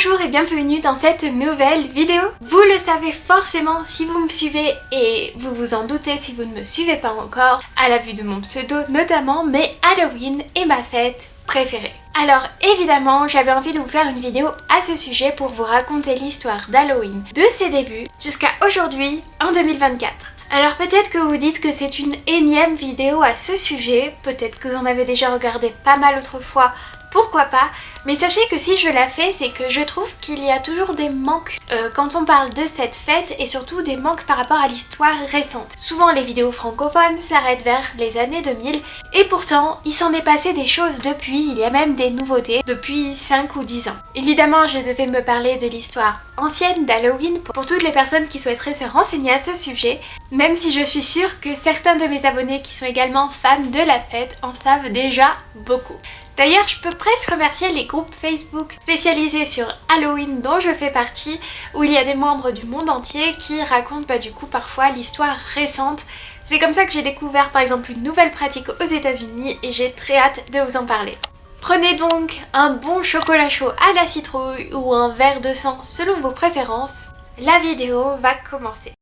Bonjour et bienvenue dans cette nouvelle vidéo. Vous le savez forcément si vous me suivez et vous vous en doutez si vous ne me suivez pas encore à la vue de mon pseudo notamment, mais Halloween est ma fête préférée. Alors évidemment j'avais envie de vous faire une vidéo à ce sujet pour vous raconter l'histoire d'Halloween de ses débuts jusqu'à aujourd'hui en 2024. Alors peut-être que vous dites que c'est une énième vidéo à ce sujet, peut-être que vous en avez déjà regardé pas mal autrefois, pourquoi pas, mais sachez que si je la fais, c'est que je trouve qu'il y a toujours des manques quand on parle de cette fête et surtout des manques par rapport à l'histoire récente. Souvent les vidéos francophones s'arrêtent vers les années 2000 et pourtant il s'en est passé des choses depuis, il y a même des nouveautés depuis 5 ou 10 ans. Évidemment je devais me parler de l'histoire ancienne d'Halloween pour toutes les personnes qui souhaiteraient se renseigner à ce sujet, même si je suis sûre que certains de mes abonnés qui sont également fans de la fête en savent déjà beaucoup. D'ailleurs, je peux presque remercier les groupes Facebook spécialisés sur Halloween dont je fais partie, où il y a des membres du monde entier qui racontent du coup parfois l'histoire récente. C'est comme ça que j'ai découvert par exemple une nouvelle pratique aux États-Unis et j'ai très hâte de vous en parler. Prenez donc un bon chocolat chaud à la citrouille ou un verre de sang selon vos préférences. La vidéo va commencer.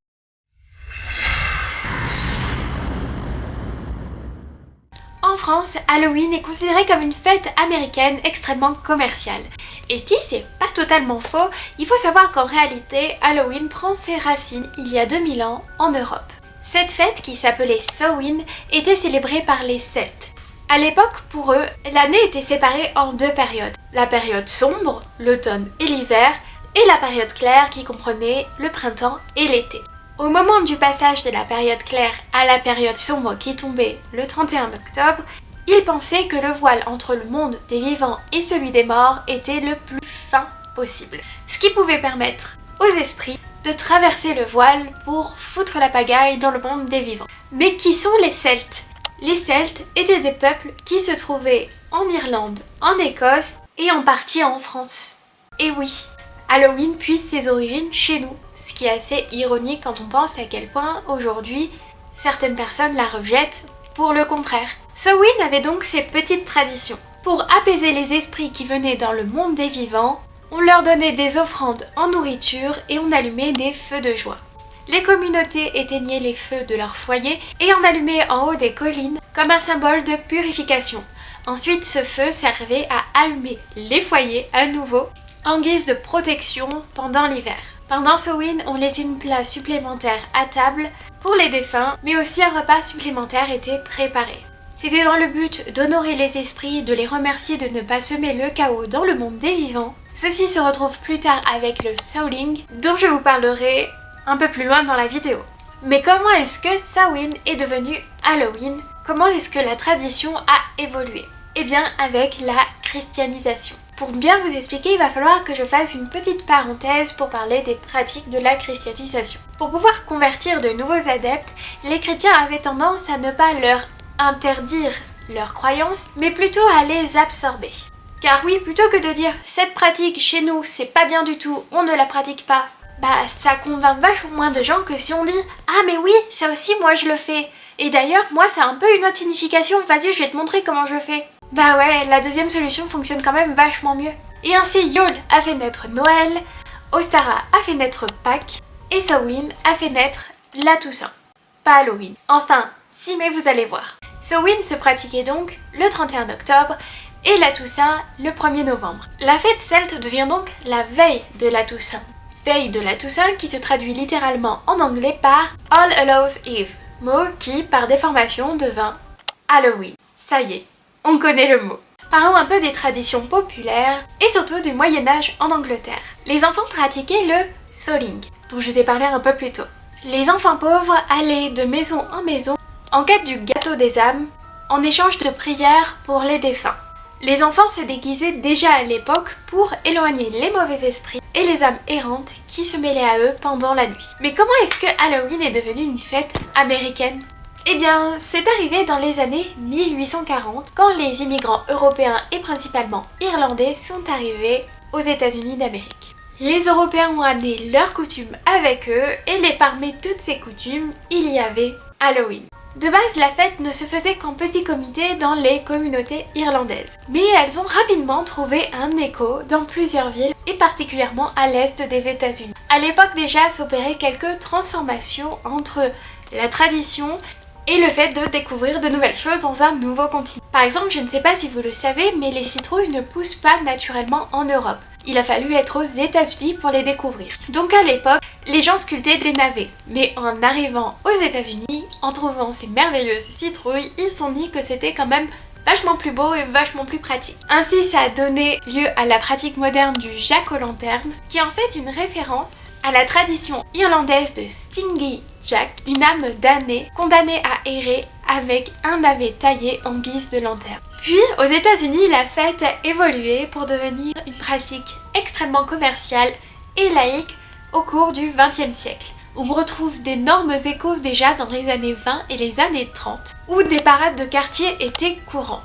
En France, Halloween est considéré comme une fête américaine extrêmement commerciale. Et si c'est pas totalement faux, il faut savoir qu'en réalité, Halloween prend ses racines il y a 2000 ans en Europe. Cette fête, qui s'appelait Samhain, était célébrée par les Celtes. À l'époque, pour eux, l'année était séparée en deux périodes. La période sombre, l'automne et l'hiver, et la période claire qui comprenait le printemps et l'été. Au moment du passage de la période claire à la période sombre qui tombait le 31 octobre, ils pensaient que le voile entre le monde des vivants et celui des morts était le plus fin possible. Ce qui pouvait permettre aux esprits de traverser le voile pour foutre la pagaille dans le monde des vivants. Mais qui sont les Celtes ? Les Celtes étaient des peuples qui se trouvaient en Irlande, en Écosse et en partie en France. Et oui, Halloween puise ses origines chez nous. Ce qui est assez ironique quand on pense à quel point aujourd'hui certaines personnes la rejettent pour le contraire. Samhain avait donc ses petites traditions. Pour apaiser les esprits qui venaient dans le monde des vivants, on leur donnait des offrandes en nourriture et on allumait des feux de joie. Les communautés éteignaient les feux de leur foyer et en allumaient en haut des collines comme un symbole de purification. Ensuite, ce feu servait à allumer les foyers à nouveau en guise de protection pendant l'hiver. Pendant Samhain, on laissait une place supplémentaire à table pour les défunts, mais aussi un repas supplémentaire était préparé. C'était dans le but d'honorer les esprits, de les remercier de ne pas semer le chaos dans le monde des vivants. Ceci se retrouve plus tard avec le Souling, dont je vous parlerai un peu plus loin dans la vidéo. Mais comment est-ce que Samhain est devenu Halloween ? Comment est-ce que la tradition a évolué ? Eh bien avec la christianisation. Pour bien vous expliquer, il va falloir que je fasse une petite parenthèse pour parler des pratiques de la christianisation. Pour pouvoir convertir de nouveaux adeptes, les chrétiens avaient tendance à ne pas leur interdire leurs croyances, mais plutôt à les absorber. Car oui, plutôt que de dire « cette pratique chez nous, c'est pas bien du tout, on ne la pratique pas », ça convainc vachement moins de gens que si on dit « ah mais oui, ça aussi moi je le fais ». Et d'ailleurs, moi c'est un peu une autre signification, vas-y je vais te montrer comment je fais. Bah ouais, la deuxième solution fonctionne quand même vachement mieux. Et ainsi Yule a fait naître Noël, Ostara a fait naître Pâques, et Samhain a fait naître la Toussaint. Pas Halloween. Enfin, si mais vous allez voir. Samhain se pratiquait donc le 31 octobre et la Toussaint le 1er novembre. La fête celte devient donc la veille de la Toussaint. Veille de la Toussaint qui se traduit littéralement en anglais par All Hallows Eve, mot qui par déformation devint Halloween. Ça y est. On connaît le mot. Parlons un peu des traditions populaires et surtout du Moyen-Âge en Angleterre. Les enfants pratiquaient le Souling, dont je vous ai parlé un peu plus tôt. Les enfants pauvres allaient de maison en maison en quête du gâteau des âmes en échange de prières pour les défunts. Les enfants se déguisaient déjà à l'époque pour éloigner les mauvais esprits et les âmes errantes qui se mêlaient à eux pendant la nuit. Mais comment est-ce que Halloween est devenu une fête américaine ? Eh bien, c'est arrivé dans les années 1840 quand les immigrants européens et principalement irlandais sont arrivés aux États-Unis d'Amérique. Les Européens ont amené leurs coutumes avec eux et parmi toutes ces coutumes, il y avait Halloween. De base, la fête ne se faisait qu'en petit comité dans les communautés irlandaises. Mais elles ont rapidement trouvé un écho dans plusieurs villes et particulièrement à l'est des États-Unis. À l'époque déjà s'opéraient quelques transformations entre la tradition et le fait de découvrir de nouvelles choses dans un nouveau continent. Par exemple, je ne sais pas si vous le savez, mais les citrouilles ne poussent pas naturellement en Europe. Il a fallu être aux États-Unis pour les découvrir. Donc à l'époque, les gens sculptaient des navets. Mais en arrivant aux États-Unis, en trouvant ces merveilleuses citrouilles, ils se sont dit que c'était quand même vachement plus beau et vachement plus pratique. Ainsi, ça a donné lieu à la pratique moderne du jack-o'-lanterne, qui est en fait une référence à la tradition irlandaise de Stingy Jack, une âme damnée condamnée à errer avec un navet taillé en guise de lanterne. Puis, aux États-Unis, la fête a évolué pour devenir une pratique extrêmement commerciale et laïque au cours du XXe siècle. On retrouve d'énormes échos déjà dans les années 20 et les années 30, où des parades de quartier étaient courantes.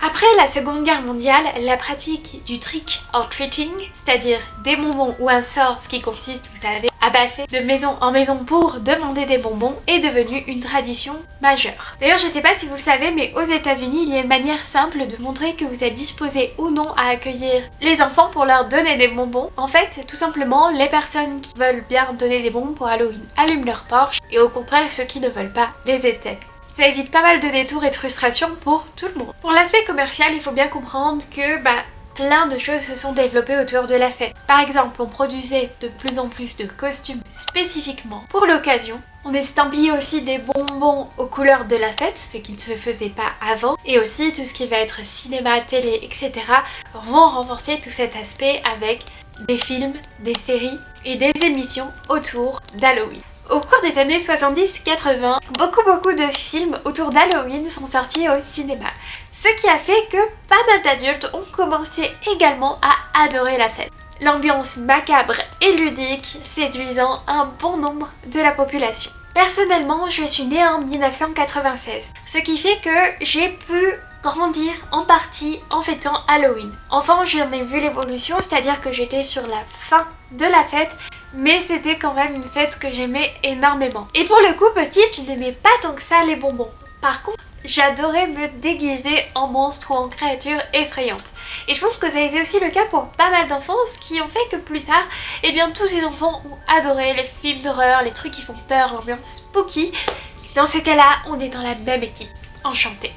Après la Seconde Guerre mondiale, la pratique du trick or treating, c'est-à-dire des bonbons ou un sort, ce qui consiste, vous savez, à passer de maison en maison pour demander des bonbons, est devenue une tradition majeure. D'ailleurs, je ne sais pas si vous le savez, mais aux États-Unis, il y a une manière simple de montrer que vous êtes disposé ou non à accueillir les enfants pour leur donner des bonbons. En fait, c'est tout simplement les personnes qui veulent bien donner des bonbons pour Halloween allument leur Porsche et au contraire, ceux qui ne veulent pas les éteignent. Ça évite pas mal de détours et de frustrations pour tout le monde. Pour l'aspect commercial, il faut bien comprendre que plein de choses se sont développées autour de la fête. Par exemple, on produisait de plus en plus de costumes spécifiquement pour l'occasion. On estampillait aussi des bonbons aux couleurs de la fête, ce qui ne se faisait pas avant. Et aussi tout ce qui va être cinéma, télé, etc. vont renforcer tout cet aspect avec des films, des séries et des émissions autour d'Halloween. Au cours des années 70-80, beaucoup de films autour d'Halloween sont sortis au cinéma. Ce qui a fait que pas mal d'adultes ont commencé également à adorer la fête. L'ambiance macabre et ludique séduisant un bon nombre de la population. Personnellement, je suis née en 1996, ce qui fait que j'ai pu grandir en partie en fêtant Halloween. Enfant, j'en ai vu l'évolution, c'est-à-dire que j'étais sur la fin de la fête, mais c'était quand même une fête que j'aimais énormément. Et pour le coup, petite, je n'aimais pas tant que ça les bonbons. Par contre, j'adorais me déguiser en monstre ou en créature effrayante. Et je pense que ça a été aussi le cas pour pas mal d'enfants, ce qui ont fait que plus tard, eh bien tous ces enfants ont adoré les films d'horreur, les trucs qui font peur, ambiance spooky. Dans ce cas-là, on est dans la même équipe. Enchantée.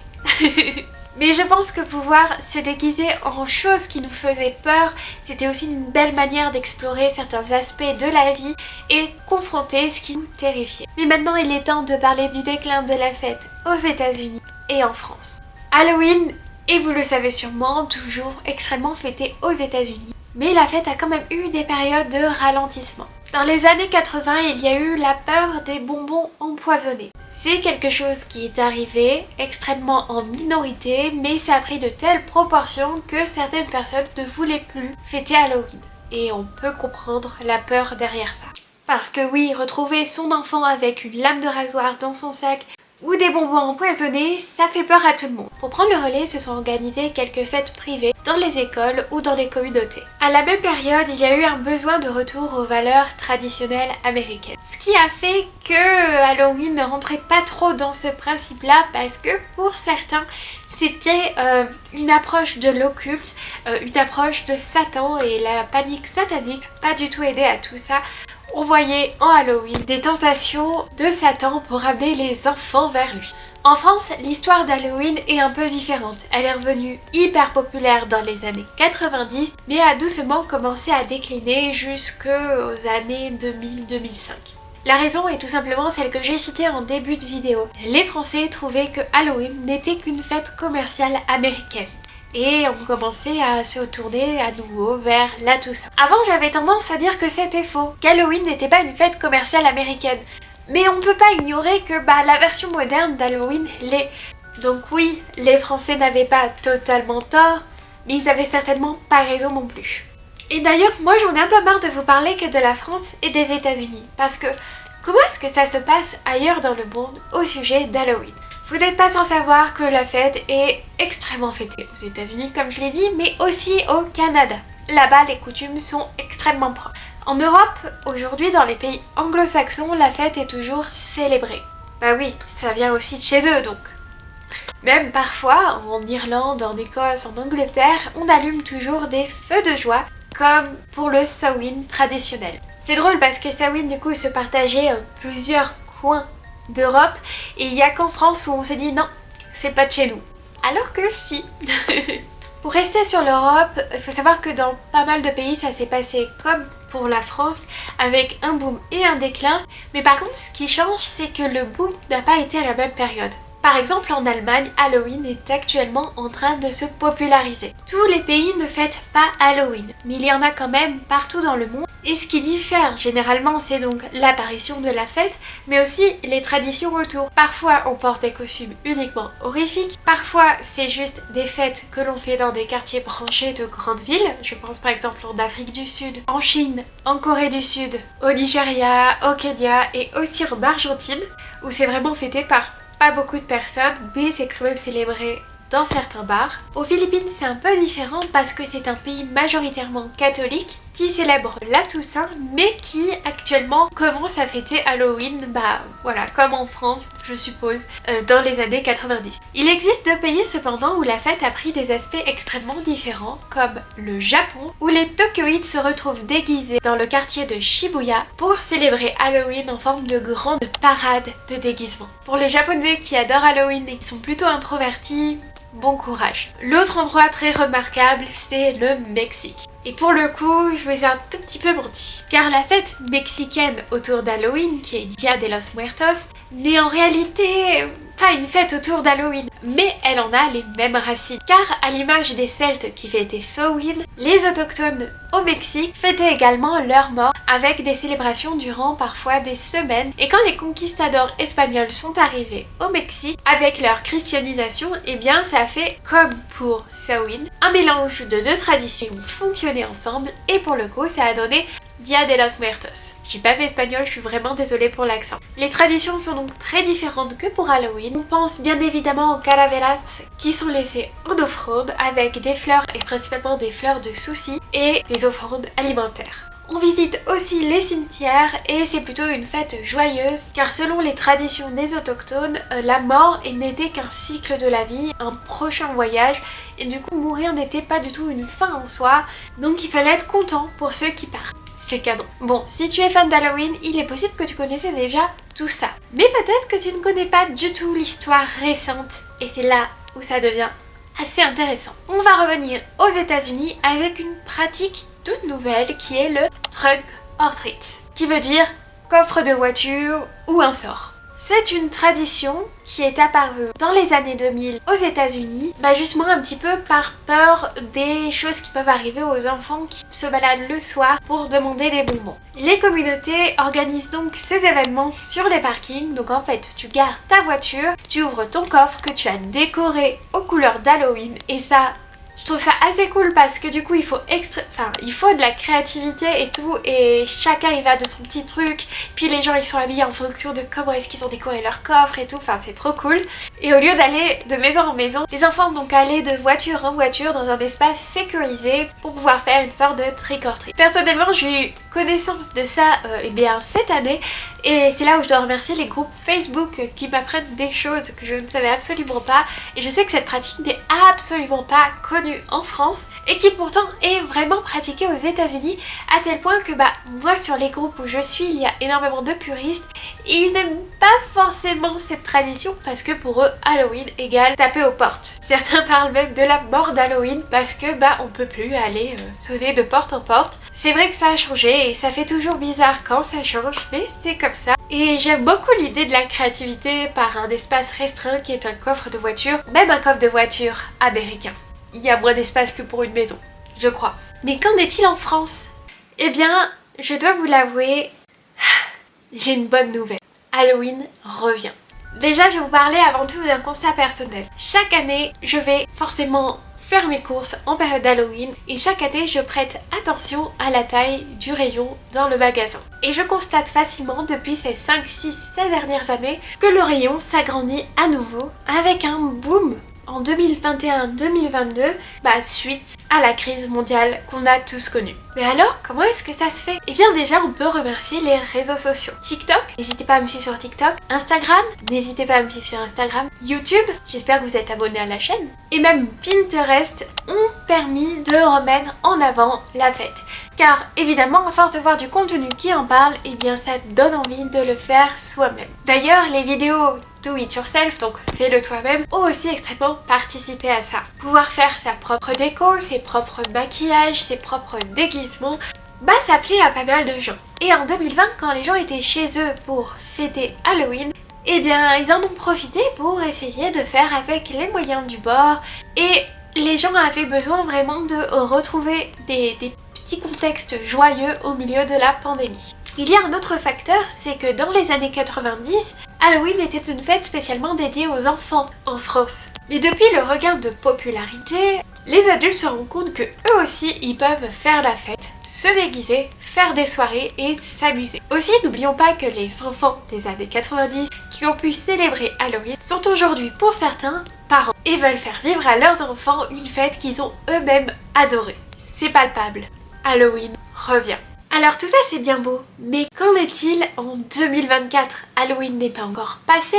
Mais je pense que pouvoir se déguiser en choses qui nous faisaient peur, c'était aussi une belle manière d'explorer certains aspects de la vie et confronter ce qui nous terrifiait. Mais maintenant, il est temps de parler du déclin de la fête aux États-Unis et en France. Halloween, et vous le savez sûrement, toujours extrêmement fêté aux États-Unis. Mais la fête a quand même eu des périodes de ralentissement. Dans les années 80, il y a eu la peur des bonbons empoisonnés. C'est quelque chose qui est arrivé extrêmement en minorité, mais ça a pris de telles proportions que certaines personnes ne voulaient plus fêter Halloween. Et on peut comprendre la peur derrière ça. Parce que oui, retrouver son enfant avec une lame de rasoir dans son sac ou des bonbons empoisonnés, ça fait peur à tout le monde. Pour prendre le relais, se sont organisées quelques fêtes privées dans les écoles ou dans les communautés. À la même période, il y a eu un besoin de retour aux valeurs traditionnelles américaines. Ce qui a fait que Halloween ne rentrait pas trop dans ce principe-là parce que pour certains, c'était une approche de l'occulte, une approche de Satan et la panique satanique, pas du tout aidé à tout ça. On voyait en Halloween des tentations de Satan pour amener les enfants vers lui. En France, l'histoire d'Halloween est un peu différente. Elle est revenue hyper populaire dans les années 90, mais a doucement commencé à décliner jusqu'aux années 2000-2005. La raison est tout simplement celle que j'ai citée en début de vidéo. Les Français trouvaient que Halloween n'était qu'une fête commerciale américaine. Et on commençait à se tourner à nouveau vers la Toussaint. Avant, j'avais tendance à dire que c'était faux, qu'Halloween n'était pas une fête commerciale américaine. Mais on peut pas ignorer que la version moderne d'Halloween l'est. Donc oui, les Français n'avaient pas totalement tort, mais ils avaient certainement pas raison non plus. Et d'ailleurs, moi j'en ai un peu marre de vous parler que de la France et des États-Unis, parce que comment est-ce que ça se passe ailleurs dans le monde au sujet d'Halloween ? Vous n'êtes pas sans savoir que la fête est extrêmement fêtée aux États-Unis, comme je l'ai dit, mais aussi au Canada. Là-bas, les coutumes sont extrêmement proches. En Europe, aujourd'hui, dans les pays anglo-saxons, la fête est toujours célébrée. Bah oui, ça vient aussi de chez eux donc. Même parfois, en Irlande, en Écosse, en Angleterre, on allume toujours des feux de joie, comme pour le Samhain traditionnel. C'est drôle parce que Samhain du coup se partageait plusieurs coins d'Europe et il n'y a qu'en France où on s'est dit non, c'est pas de chez nous. Alors que si. Pour rester sur l'Europe, il faut savoir que dans pas mal de pays ça s'est passé comme pour la France avec un boom et un déclin, mais par contre ce qui change c'est que le boom n'a pas été à la même période. Par exemple en Allemagne, Halloween est actuellement en train de se populariser. Tous les pays ne fêtent pas Halloween, mais il y en a quand même partout dans le monde. Et ce qui diffère généralement c'est donc l'apparition de la fête, mais aussi les traditions autour. Parfois on porte des costumes uniquement horrifiques, parfois c'est juste des fêtes que l'on fait dans des quartiers branchés de grandes villes. Je pense par exemple en Afrique du Sud, en Chine, en Corée du Sud, au Nigeria, au Kenya et aussi en Argentine, où c'est vraiment fêté par pas beaucoup de personnes, mais c'est quand même célébré dans certains bars. Aux Philippines, c'est un peu différent parce que c'est un pays majoritairement catholique qui célèbre la Toussaint, mais qui actuellement commence à fêter Halloween, bah voilà, comme en France, je suppose, dans les années 90. Il existe deux pays cependant où la fête a pris des aspects extrêmement différents, comme le Japon, où les Tokyoïdes se retrouvent déguisés dans le quartier de Shibuya pour célébrer Halloween en forme de grande parade de déguisement. Pour les Japonais qui adorent Halloween et qui sont plutôt introvertis, bon courage. L'autre endroit très remarquable, c'est le Mexique. Et pour le coup, je vous ai un tout petit peu menti. Car la fête mexicaine autour d'Halloween, qui est Dia de los Muertos, n'est en réalité pas une fête autour d'Halloween, mais elle en a les mêmes racines. Car à l'image des Celtes qui fêtaient Samhain, les autochtones au Mexique fêtaient également leur mort avec des célébrations durant parfois des semaines. Et quand les conquistadors espagnols sont arrivés au Mexique avec leur christianisation, eh bien ça a fait comme pour Samhain, un mélange de deux traditions qui fonctionnaient ensemble et pour le coup ça a donné Dia de los Muertos. J'ai pas fait espagnol, je suis vraiment désolée pour l'accent. Les traditions sont donc très différentes que pour Halloween. On pense bien évidemment aux calaveras qui sont laissées en offrande avec des fleurs et principalement des fleurs de souci et des offrandes alimentaires. On visite aussi les cimetières et c'est plutôt une fête joyeuse car selon les traditions des autochtones, la mort n'était qu'un cycle de la vie, un prochain voyage et du coup mourir n'était pas du tout une fin en soi, donc il fallait être content pour ceux qui partent. C'est cadeau. Bon, si tu es fan d'Halloween, il est possible que tu connaissais déjà tout ça. Mais peut-être que tu ne connais pas du tout l'histoire récente et c'est là où ça devient assez intéressant. On va revenir aux États-Unis avec une pratique toute nouvelle qui est le trunk or treat, qui veut dire coffre de voiture ou un sort. C'est une tradition qui est apparue dans les années 2000 aux États-Unis, justement un petit peu par peur des choses qui peuvent arriver aux enfants qui se baladent le soir pour demander des bonbons. Les communautés organisent donc ces événements sur les parkings, donc en fait tu gares ta voiture, tu ouvres ton coffre que tu as décoré aux couleurs d'Halloween et ça... Je trouve ça assez cool parce que du coup il faut de la créativité et tout et chacun il va de son petit truc, puis les gens ils sont habillés en fonction de comment est-ce qu'ils ont décoré leur coffre et tout, enfin c'est trop cool. Et au lieu d'aller de maison en maison, les enfants vont donc aller de voiture en voiture dans un espace sécurisé pour pouvoir faire une sorte de trick or treat. Personnellement j'ai eu connaissance de ça cette année et c'est là où je dois remercier les groupes Facebook qui m'apprennent des choses que je ne savais absolument pas et je sais que cette pratique n'est absolument pas connue en France et qui pourtant est vraiment pratiquée aux États-Unis à tel point que moi sur les groupes où je suis il y a énormément de puristes et ils n'aiment pas forcément cette tradition parce que pour eux Halloween égale taper aux portes. Certains parlent même de la mort d'Halloween parce que on peut plus aller sonner de porte en porte. C'est vrai que ça a changé et ça fait toujours bizarre quand ça change mais c'est comme ça. Et j'aime beaucoup l'idée de la créativité par un espace restreint qui est un coffre de voiture, même un coffre de voiture américain. Il y a moins d'espace que pour une maison, je crois. Mais qu'en est-il en France? Eh bien, je dois vous l'avouer, j'ai une bonne nouvelle. Halloween revient. Déjà, je vais vous parler avant tout d'un constat personnel. Chaque année, je vais forcément faire mes courses en période d'Halloween et chaque année, je prête attention à la taille du rayon dans le magasin. Et je constate facilement depuis ces 5, 6, 7 dernières années que le rayon s'agrandit à nouveau avec un boom en 2021-2022, suite à la crise mondiale qu'on a tous connue. Mais alors, comment est-ce que ça se fait? Eh bien déjà, on peut remercier les réseaux sociaux. TikTok, n'hésitez pas à me suivre sur TikTok. Instagram, n'hésitez pas à me suivre sur Instagram. YouTube, j'espère que vous êtes abonnés à la chaîne. Et même Pinterest ont permis de remettre en avant la fête. Car évidemment, à force de voir du contenu qui en parle, eh bien ça donne envie de le faire soi-même. D'ailleurs, les vidéos do it yourself, donc fais-le toi-même, ont aussi extrêmement participé à ça. Pouvoir faire sa propre déco, ses propres maquillages, ses propres déguisements, ça plaît à pas mal de gens. Et en 2020, quand les gens étaient chez eux pour fêter Halloween, eh bien ils en ont profité pour essayer de faire avec les moyens du bord, et les gens avaient besoin vraiment de retrouver des petits contextes joyeux au milieu de la pandémie. Il y a un autre facteur, c'est que dans les années 90, Halloween était une fête spécialement dédiée aux enfants en France. Mais depuis le regain de popularité, les adultes se rendent compte que eux aussi ils peuvent faire la fête, se déguiser, faire des soirées et s'amuser. Aussi, n'oublions pas que les enfants des années 90 qui ont pu célébrer Halloween sont aujourd'hui pour certains parents et veulent faire vivre à leurs enfants une fête qu'ils ont eux-mêmes adorée. C'est palpable. Halloween revient. Alors tout ça c'est bien beau, mais qu'en est-il en 2024? Halloween n'est pas encore passé,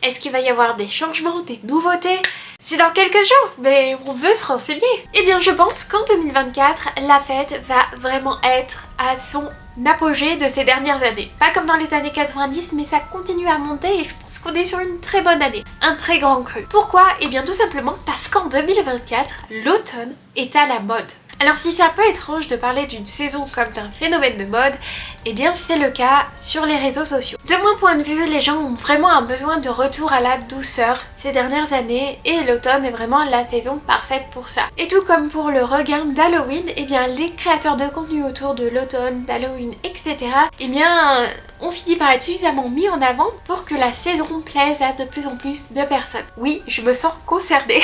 est-ce qu'il va y avoir des changements, des nouveautés? C'est dans quelques jours, mais on veut se renseigner. Eh bien je pense qu'en 2024, la fête va vraiment être à son apogée de ces dernières années. Pas comme dans les années 90, mais ça continue à monter et je pense qu'on est sur une très bonne année, un très grand cru. Pourquoi? Eh bien tout simplement parce qu'en 2024, l'automne est à la mode. Alors si c'est un peu étrange de parler d'une saison comme d'un phénomène de mode, eh bien c'est le cas sur les réseaux sociaux. De mon point de vue, les gens ont vraiment un besoin de retour à la douceur ces dernières années et l'automne est vraiment la saison parfaite pour ça. Et tout comme pour le regain d'Halloween, eh bien les créateurs de contenu autour de l'automne, d'Halloween, etc. eh bien ont fini par être suffisamment mis en avant pour que la saison plaise à de plus en plus de personnes. Oui, je me sens concernée.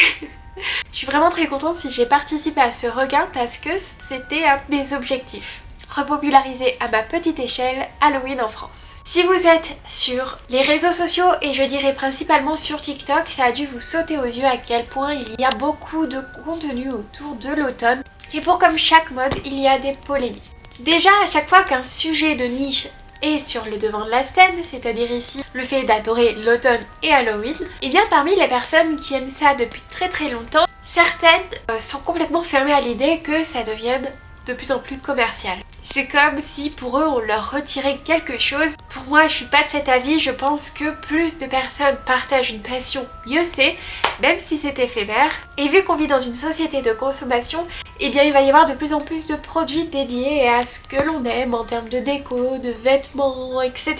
Je suis vraiment très contente si j'ai participé à ce regain parce que c'était un de mes objectifs. Repopulariser à ma petite échelle Halloween en France. Si vous êtes sur les réseaux sociaux et je dirais principalement sur TikTok, ça a dû vous sauter aux yeux à quel point il y a beaucoup de contenu autour de l'automne. Et pour comme chaque mode, il y a des polémiques. Déjà, à chaque fois qu'un sujet de niche est sur le devant de la scène, c'est-à-dire ici le fait d'adorer l'automne et Halloween, et bien parmi les personnes qui aiment ça depuis très longtemps, certaines sont complètement fermées à l'idée que ça devienne de plus en plus commercial. C'est comme si pour eux on leur retirait quelque chose. Pour moi je suis pas de cet avis, je pense que plus de personnes partagent une passion, mieux c'est, même si c'est éphémère. Et vu qu'on vit dans une société de consommation, eh bien il va y avoir de plus en plus de produits dédiés à ce que l'on aime en termes de déco, de vêtements, etc.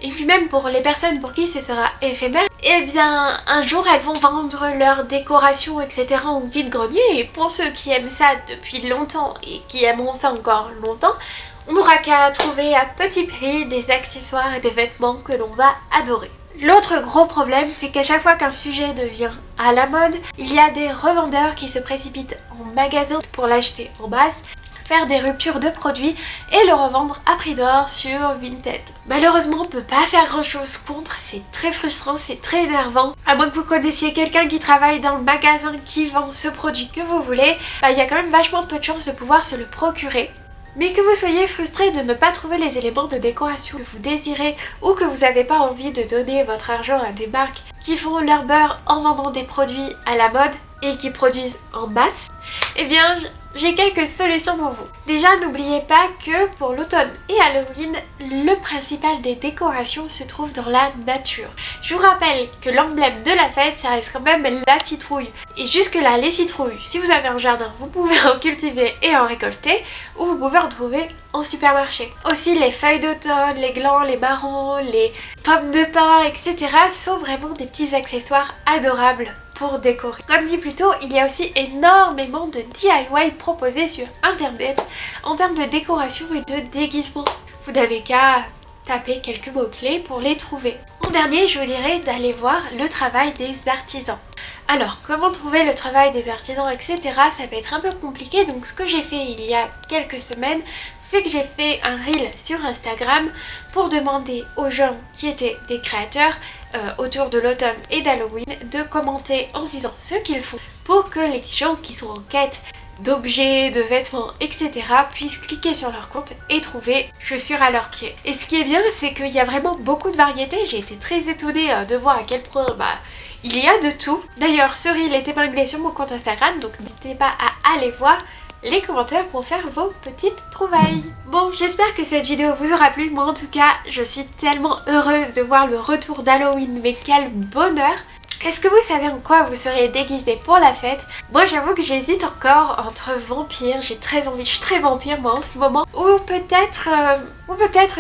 Et puis même pour les personnes pour qui ce sera éphémère, eh bien un jour elles vont vendre leurs décorations, etc. en vide-grenier. Et pour ceux qui aiment ça depuis longtemps et qui aimeront ça encore longtemps, on n'aura qu'à trouver à petit prix des accessoires et des vêtements que l'on va adorer. L'autre gros problème, c'est qu'à chaque fois qu'un sujet devient à la mode, il y a des revendeurs qui se précipitent en magasin pour l'acheter en masse, faire des ruptures de produits et le revendre à prix d'or sur Vinted. Malheureusement, on peut pas faire grand chose contre, c'est très frustrant, c'est très énervant. À moins que vous connaissiez quelqu'un qui travaille dans le magasin qui vend ce produit que vous voulez, il y a quand même vachement peu de chances de pouvoir se le procurer. Mais que vous soyez frustré de ne pas trouver les éléments de décoration que vous désirez ou que vous n'avez pas envie de donner votre argent à des marques qui font leur beurre en vendant des produits à la mode et qui produisent en masse, eh bien j'ai quelques solutions pour vous. Déjà, n'oubliez pas que pour l'automne et Halloween, le principal des décorations se trouve dans la nature. Je vous rappelle que l'emblème de la fête, ça reste quand même la citrouille. Et jusque là, les citrouilles, si vous avez un jardin, vous pouvez en cultiver et en récolter, ou vous pouvez en trouver en supermarché. Aussi, les feuilles d'automne, les glands, les marrons, les pommes de pin, etc. sont vraiment des petits accessoires adorables pour décorer. Comme dit plus tôt, il y a aussi énormément de DIY proposés sur internet en termes de décoration et de déguisement. Vous n'avez qu'à taper quelques mots-clés pour les trouver. En dernier, je vous dirais d'aller voir le travail des artisans. Alors, comment trouver le travail des artisans, etc. Ça peut être un peu compliqué, donc ce que j'ai fait il y a quelques semaines, c'est que j'ai fait un reel sur Instagram pour demander aux gens qui étaient des créateurs autour de l'automne et d'Halloween de commenter en disant ce qu'ils font pour que les gens qui sont en quête d'objets, de vêtements, etc. puissent cliquer sur leur compte et trouver chaussures à leurs pieds. Et ce qui est bien, c'est qu'il y a vraiment beaucoup de variétés. J'ai été très étonnée de voir à quel point il y a de tout. D'ailleurs, ce reel est épinglé sur mon compte Instagram, donc n'hésitez pas à aller voir les commentaires pour faire vos petites trouvailles. Bon, j'espère que cette vidéo vous aura plu. Moi en tout cas, je suis tellement heureuse de voir le retour d'Halloween, mais quel bonheur! Est-ce que vous savez en quoi vous serez déguisé pour la fête? Moi j'avoue que j'hésite encore entre vampire, j'ai très envie, je suis très vampire moi en ce moment, ou peut-être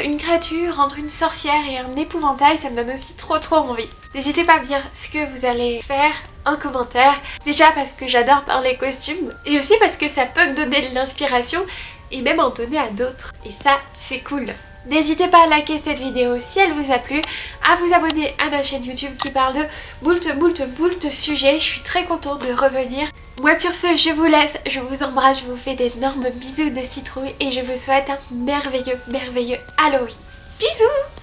une créature entre une sorcière et un épouvantail, ça me donne aussi trop envie. N'hésitez pas à me dire ce que vous allez faire en commentaire, déjà parce que j'adore parler costumes, et aussi parce que ça peut me donner de l'inspiration et même en donner à d'autres, et ça c'est cool. N'hésitez pas à liker cette vidéo si elle vous a plu, à vous abonner à ma chaîne YouTube qui parle de moult sujets. Je suis très contente de revenir. Moi sur ce, je vous laisse, je vous embrasse, je vous fais d'énormes bisous de citrouille et je vous souhaite un merveilleux Halloween. Bisous!